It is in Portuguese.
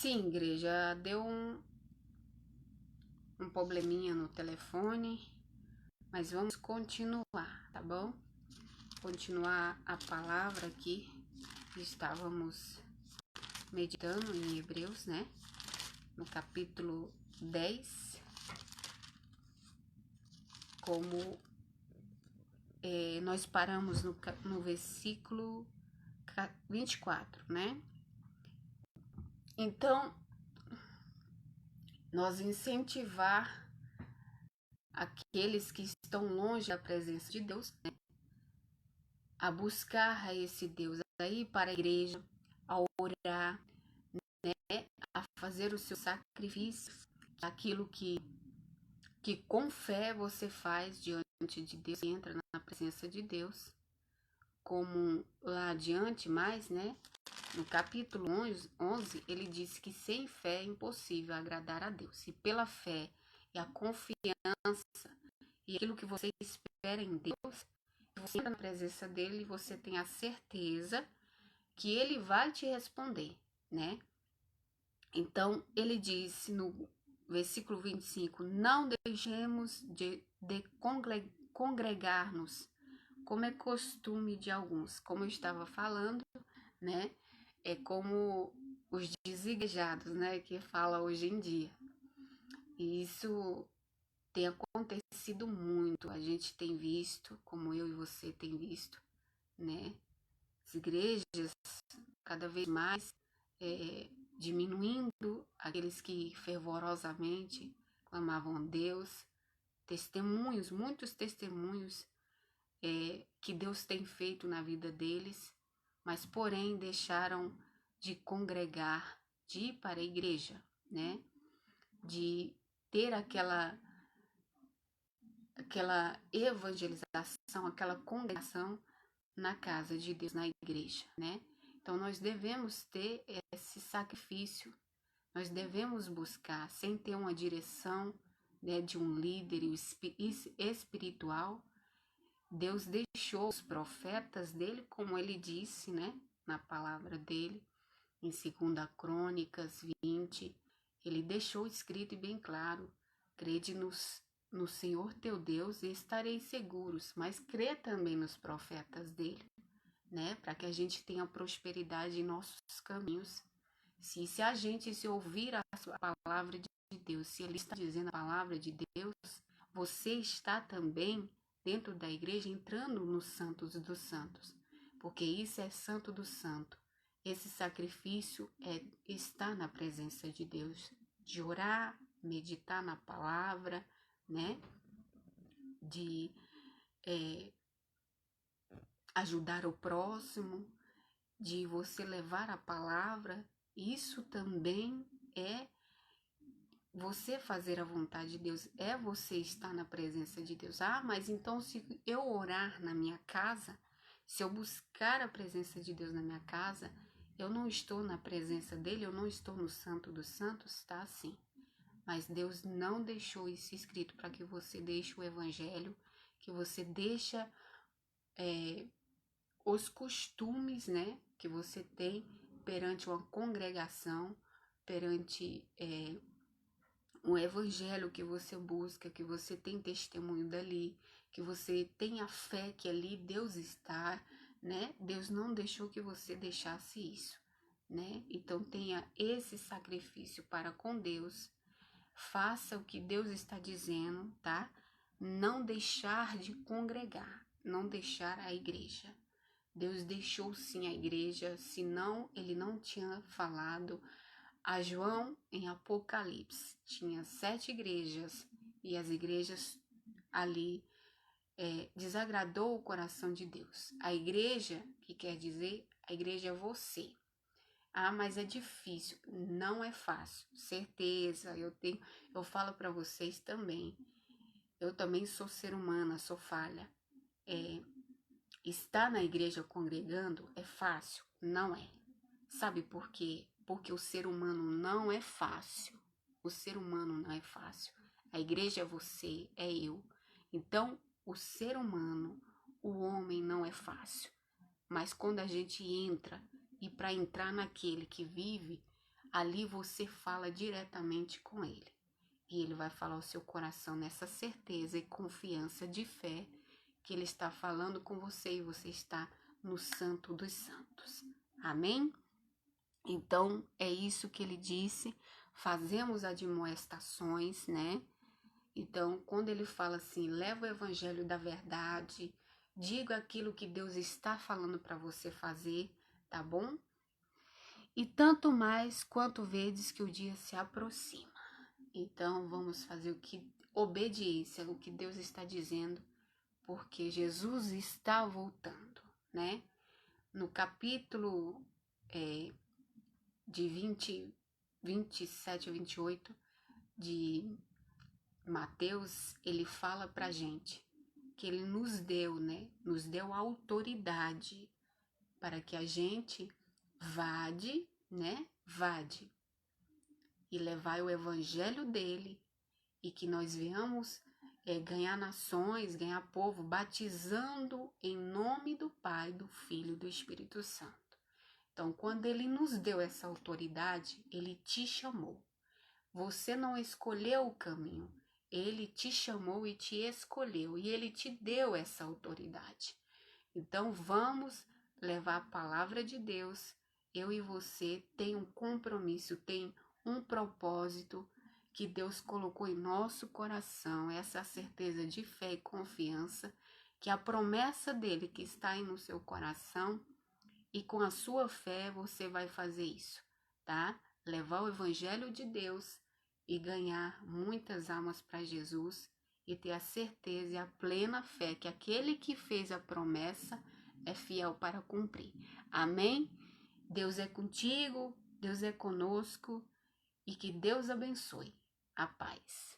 Sim, igreja, deu um probleminha no telefone, mas vamos continuar, tá bom? Continuar a palavra aqui. Estávamos meditando em Hebreus, né? No capítulo 10, como nós paramos no versículo 24, né? Então, nós incentivar aqueles que estão longe da presença de Deus, né, a buscar a esse Deus, a ir para a igreja, a orar, né, a fazer o seu sacrifício, aquilo que com fé você faz diante de Deus, e entra na presença de Deus, como lá adiante mais, né, no capítulo 11, ele diz que sem fé é impossível agradar a Deus, e pela fé e a confiança e aquilo que você espera em Deus, você entra na presença dele e você tem a certeza que ele vai te responder, né? Então, ele disse no versículo 25, não deixemos de congregar-nos, como é costume de alguns. Como eu estava falando, né? É como os desigrejados, né? Que fala hoje em dia. E isso tem acontecido muito, a gente tem visto, como eu e você tem visto, né? As igrejas cada vez mais diminuindo aqueles que fervorosamente clamavam a Deus, testemunhos, muitos testemunhos que Deus tem feito na vida deles, mas porém deixaram de congregar, de ir para a igreja, né? De ter aquela evangelização, aquela congregação na casa de Deus, na igreja, né? Então nós devemos ter esse sacrifício, nós devemos buscar, sem ter uma direção, né, de um líder espiritual. Deus deixou os profetas dele, como ele disse, né, na palavra dele, em 2 Crônicas 20, ele deixou escrito e bem claro: crede no Senhor teu Deus e estareis seguros, mas crê também nos profetas dele, né? Para que a gente tenha prosperidade em nossos caminhos. Se a gente se ouvir a palavra de Deus, se ele está dizendo a palavra de Deus, você está também dentro da igreja entrando nos santos dos santos, porque isso é santo do santo. Esse sacrifício é estar na presença de Deus, de orar, meditar na palavra, né? De ajudar o próximo, de você levar a palavra. Isso também é você fazer a vontade de Deus, é você estar na presença de Deus. Ah, mas então se eu orar na minha casa, se eu buscar a presença de Deus na minha casa, eu não estou na presença dele, eu não estou no Santo dos Santos, tá? Sim. Mas Deus não deixou isso escrito para que você deixe o evangelho, que você deixa os costumes, né, que você tem perante uma congregação, perante um evangelho que você busca, que você tem testemunho dali, que você tem a fé que ali Deus está, né? Deus não deixou que você deixasse isso, né? Então tenha esse sacrifício para com Deus, faça o que Deus está dizendo, tá? Não deixar de congregar, não deixar a igreja. Deus deixou sim a igreja, senão ele não tinha falado a João em Apocalipse. Tinha 7 igrejas e as igrejas ali desagradou o coração de Deus. A igreja, que quer dizer, a igreja é você. Ah, mas é difícil. Não é fácil. Certeza, eu falo para vocês também. Eu também sou ser humana, sou falha. Estar na igreja congregando é fácil? Não é. Sabe por quê? Porque o ser humano não é fácil. O ser humano não é fácil. A igreja é você, é eu. Então, o ser humano, o homem não é fácil. Mas quando a gente entra, e para entrar naquele que vive, ali você fala diretamente com ele. E ele vai falar o seu coração nessa certeza e confiança de fé que ele está falando com você e você está no Santo dos Santos. Amém? Então, é isso que ele disse. Fazemos admoestações, né? Então, quando ele fala assim, leva o evangelho da verdade, diga aquilo que Deus está falando para você fazer, tá bom? E tanto mais quanto vedes que o dia se aproxima. Então, vamos fazer obediência, o que Deus está dizendo, porque Jesus está voltando, né? No capítulo de 27 a 28 de Mateus, ele fala pra gente que ele nos deu, né? Nos deu autoridade para que a gente vade, né? Vade e levar o evangelho dele e que nós venhamos ganhar nações, ganhar povo, batizando em nome do Pai, do Filho e do Espírito Santo. Então, quando ele nos deu essa autoridade, ele te chamou. Você não escolheu o caminho, ele te chamou e te escolheu, e ele te deu essa autoridade. Então, vamos levar a palavra de Deus. Eu e você tem um compromisso, tem um propósito que Deus colocou em nosso coração, essa certeza de fé e confiança, que a promessa dele que está aí no seu coração, e com a sua fé você vai fazer isso, tá? Levar o evangelho de Deus e ganhar muitas almas para Jesus e ter a certeza e a plena fé que aquele que fez a promessa é fiel para cumprir. Amém? Deus é contigo, Deus é conosco e que Deus abençoe. A paz.